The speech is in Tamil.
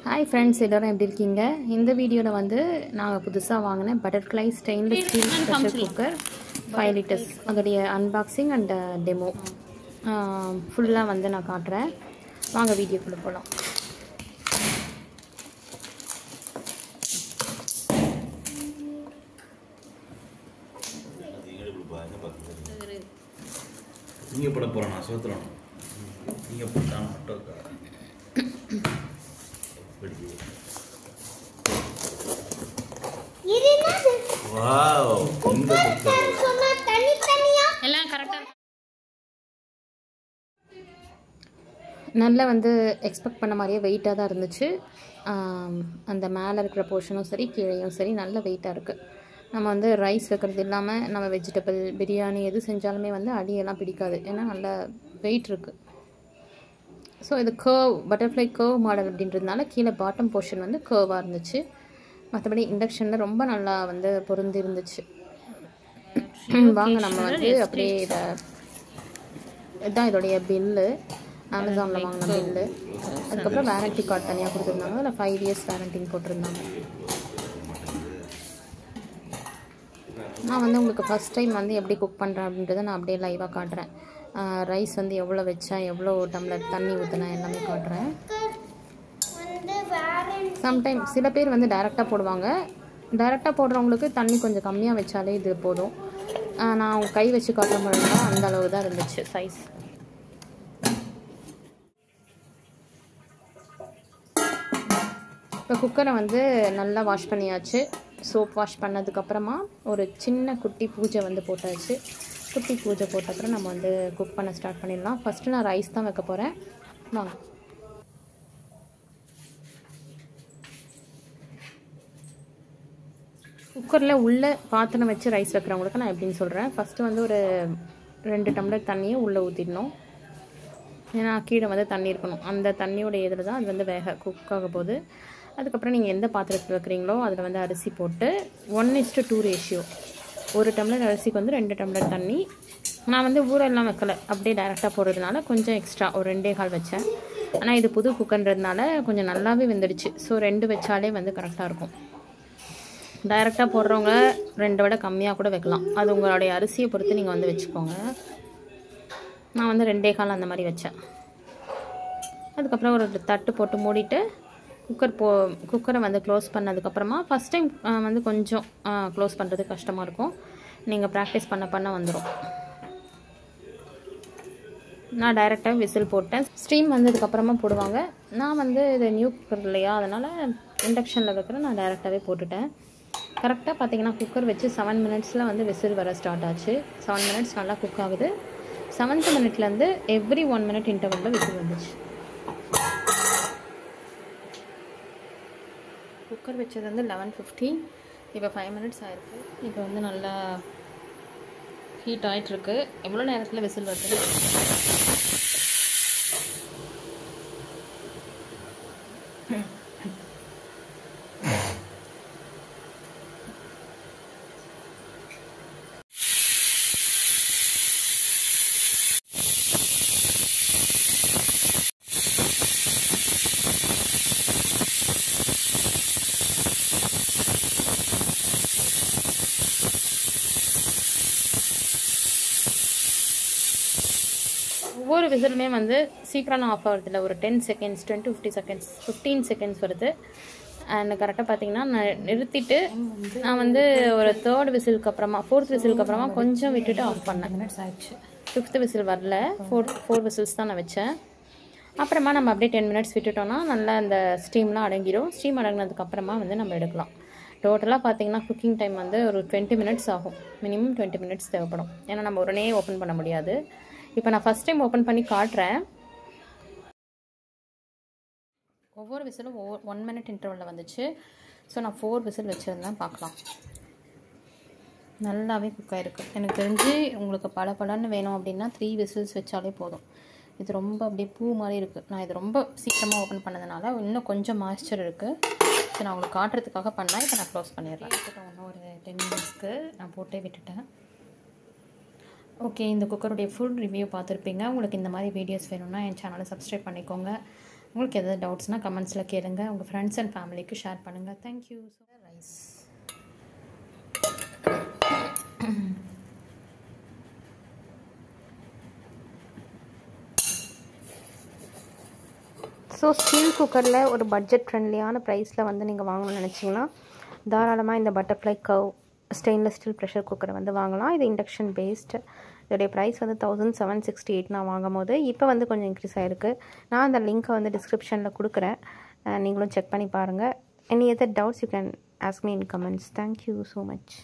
ஹாய் ஃப்ரெண்ட்ஸ், எல்லோரும் எப்படி இருக்கீங்க? இந்த வீடியோவில் வந்து நான் புதுசாக வாங்கினேன் butterfly stainless steel pressure cooker 5 litres அதோடைய அன்பாக்சிங் அண்ட் டெமோ ஃபுல்லாக வந்து நான் காட்டுறேன். வாங்க வீடியோக்குள்ளே போகலாம். நீங்கள் போட போகிறோம், நான் சோத்துறோம். நீங்கள் போட்டால் மட்டும் இருக்கா? வாவ், இந்த எல்லாம் கரெக்டாக நல்லா வந்து எக்ஸ்பெக்ட் பண்ண மாதிரியே வெயிட்டாக தான் இருந்துச்சு. அந்த மேலே இருக்கிற போர்ஷனும் சரி கீழேயும் சரி நல்ல வெயிட்டாக இருக்குது. நம்ம வந்து ரைஸ் வைக்கிறது இல்லாமல் நம்ம வெஜிடபிள் பிரியாணி எது செஞ்சாலுமே வந்து அடியெல்லாம் பிடிக்காது, ஏன்னா நல்ல வெயிட் இருக்குது. ஸோ இது பட்டர்ஃப்ளை கர்வ் மாடல் அப்படின்றதுனால கீழே பாட்டம் போர்ஷன் வந்து கர்வாக இருந்துச்சு. மற்றபடி இண்டக்ஷனில் ரொம்ப நல்லா வந்து பொருந்தி இருந்துச்சு. வாங்க நம்ம வந்து அப்படியே இதுதான் இதோடைய பில்லு. அமேசானில் வாங்கின பில்லு. அதுக்கப்புறம் வேரண்டி கார்டு தனியாக கொடுத்துருந்தாங்க. அதில் 5 இயர்ஸ் வேரண்டின்னு போட்டிருந்தாங்க. நான் வந்து உங்களுக்கு ஃபஸ்ட் டைம் வந்து எப்படி குக் பண்ணுறேன் அப்படின்றத நான் அப்படியே லைவாக காட்டுறேன். ரைஸ் வந்து எவ்வளோ வச்சேன், எவ்வளோ டம்ளர் தண்ணி ஊற்றினேன் எல்லாமே காட்டுறேன். சம்டைம் சில பேர் வந்து டைரெக்டாக போடுவாங்க. டைரெக்டாக போடுறவங்களுக்கு தண்ணி கொஞ்சம் கம்மியாக வச்சாலே இது போதும். நான் கை வச்சு காட்டுற மாதிரி தான் அந்த அளவு தான் இருந்துச்சு சைஸ். இப்போ குக்கரை வந்து நல்லா வாஷ் பண்ணியாச்சு. சோப் வாஷ் பண்ணதுக்கப்புறமா ஒரு சின்ன குட்டி பூஜை வந்து போட்டாச்சு. குட்டி பூஜை போட்டப்புறம் நம்ம வந்து குக் பண்ண ஸ்டார்ட் பண்ணிடலாம். ஃபஸ்ட்டு நான் ரைஸ் தான் வைக்க போகிறேன். வாங்க. குக்கரில் உள்ளே பாத்திரம் வச்சு ரைஸ் வைக்கிறவங்களுக்கு நான் எப்படின்னு சொல்கிறேன். ஃபஸ்ட்டு வந்து ஒரு 2 டம்ளர் தண்ணியை உள்ளே ஊற்றிடணும். ஏன்னா கீழே வந்து தண்ணி இருக்கணும். அந்த தண்ணியோட இதில் தான் அது வந்து குக் ஆக போகுது. அதுக்கப்புறம் நீங்கள் எந்த பாத்திரத்தில் வைக்கிறீங்களோ அதில் வந்து அரிசி போட்டு 1:2 ரேஷியோ. 1 டம்ளர் அரிசிக்கு வந்து 2 டம்ளர் தண்ணி. நான் வந்து ஊரெல்லாம் வைக்கலை, அப்படியே டைரெக்டாக போடுறதுனால கொஞ்சம் எக்ஸ்ட்ரா ஒரு 2.25 வச்சேன். ஆனால் இது புது குக்கர்ன்றதுனால கொஞ்சம் நல்லாவே வெந்துடுச்சு. ஸோ 2 வச்சாலே வந்து கரெக்டாக இருக்கும். டைரெக்டாக போடுறவங்க 2 விட கம்மியாக கூட வைக்கலாம். அது உங்களுடைய அரிசியை பொறுத்து நீங்கள் வந்து வச்சுக்கோங்க. நான் வந்து 2.25 அந்த மாதிரி வச்சேன். அதுக்கப்புறம் ஒரு தட்டு போட்டு மூடிட்டு குக்கரை வந்து க்ளோஸ் பண்ணதுக்கப்புறமா ஃபஸ்ட் டைம் வந்து கொஞ்சம் க்ளோஸ் பண்ணுறது கஷ்டமாக இருக்கும். நீங்கள் ப்ராக்டிஸ் பண்ண வந்துடும். நான் டைரெக்டாக விசில் போட்டேன். ஸ்டீம் வந்ததுக்கப்புறமா போடுவாங்க. நான் வந்து இது நியூ குக்கர் இல்லையா, அதனால் இண்டக்ஷனில் வைக்கிறேன். நான் டைரெக்டாகவே போட்டுட்டேன். கரெக்டாக பார்த்தீங்கன்னா குக்கர் வச்சு 7 மினிட்ஸில் வந்து விசில் வர ஸ்டார்ட் ஆச்சு. 7 மினிட்ஸ் நல்லா குக் ஆகுது. 7th மினிட்லேருந்து எவ்ரி 1 மினிட் இன்டர்வலில் விசில் வந்துச்சு. குக்கர் வச்சது வந்து 11:50. இப்போ 5 மினிட்ஸ் ஆயிருக்கு. இப்போ வந்து நல்லா ஹீட் ஆகிட்டுருக்கு. எவ்வளோ நேரத்தில் விசில் வருது? ஒவ்வொரு விசிலுமே வந்து சீக்கிரம் ஆஃப் ஆகுறதில்ல. ஒரு 10 செகண்ட்ஸ் 10 to 15 செகண்ட்ஸ் வருது. அண்ட் கரெக்டாக பார்த்தீங்கன்னா நான் நிறுத்திட்டு நான் வந்து ஒரு 3rd விசிலுக்கு அப்புறமா 4th விசிலுக்கு அப்புறமா கொஞ்சம் விட்டுட்டு ஆஃப் பண்ணேன். மினிட்ஸ் ஆயிடுச்சு. 5th விசில் வரல. 4 விசில்ஸ் தான் நான் வச்சேன். அப்புறமா நம்ம அப்படியே 10 மினிட்ஸ் விட்டுட்டோம்னா நல்லா அந்த ஸ்டீம்லாம் அடங்கிடும். ஸ்டீம் அடங்கினதுக்கப்புறமா வந்து நம்ம எடுக்கலாம். டோட்டலாக பார்த்தீங்கன்னா குக்கிங் டைம் வந்து ஒரு 20 மினிட்ஸ் ஆகும். மினிமம் 20 மினிட்ஸ் தேவைப்படும். ஏன்னா நம்ம உடனே ஓப்பன் பண்ண முடியாது. இப்போ நான் ஃபஸ்ட் டைம் ஓப்பன் பண்ணி காட்டுறேன். ஒவ்வொரு விசிலும் 1 மினிட் இன்டர்வலில் வந்துச்சு. ஸோ நான் 4 விசில் வச்சுருந்தேன். பார்க்கலாம். நல்லாவே குக் ஆகிருக்கு. எனக்கு தெரிஞ்சு உங்களுக்கு படன்னு வேணும் அப்படின்னா 3 விசில்ஸ் வச்சாலே போதும். இது ரொம்ப அப்படியே பூ மாதிரி இருக்குது. நான் இது ரொம்ப சீக்கிரமாக ஓப்பன் பண்ணதுனால இன்னும் கொஞ்சம் மாய்ஸ்சர் இருக்குது. ஸோ நான் உங்களுக்கு காட்டுறதுக்காக பண்ணேன். இப்போ நான் க்ளோஸ் பண்ணிடுறேன். இன்னும் ஒரு 10 மினிட்ஸ்க்கு நான் போட்டே விட்டுட்டேன். ஓகே, இந்த குக்கருடைய ஃபுல் ரிவ்யூ பார்த்துருப்பீங்க. உங்களுக்கு இந்த மாதிரி வீடியோஸ் வேணும்னா என் சேனலை சப்ஸ்கிரைப் பண்ணிக்கோங்க. உங்களுக்கு எதாவது டவுட்ஸ்னால் கமெண்ட்ஸில் கேளுங்க. உங்கள் ஃப்ரெண்ட்ஸ் அண்ட் ஃபேமிலிக்கு ஷேர் பண்ணுங்கள். தேங்க்யூ. ரைஸ் ஸோ ஸ்டீல் குக்கரில் ஒரு பட்ஜெட் ஃப்ரெண்ட்லியான ப்ரைஸில் வந்து நீங்கள் வாங்கணும்னு நினச்சிங்கன்னா தாராளமாக இந்த butterfly curve stainless steel pressure குக்கரை வந்து வாங்கலாம். இது இண்டக்ஷன் பேஸ்டு. இதோடைய ப்ரைஸ் வந்து 1768 நான் வாங்கும் போது. இப்போ வந்து கொஞ்சம் இன்க்ரீஸ் ஆகிருக்கு. நான் அந்த லிங்க்கை வந்து டிஸ்கிரிப்ஷனில் கொடுக்குறேன், நீங்களும் செக் பண்ணி பாருங்கள். Any other doubts you can ask me in comments. Thank you so much.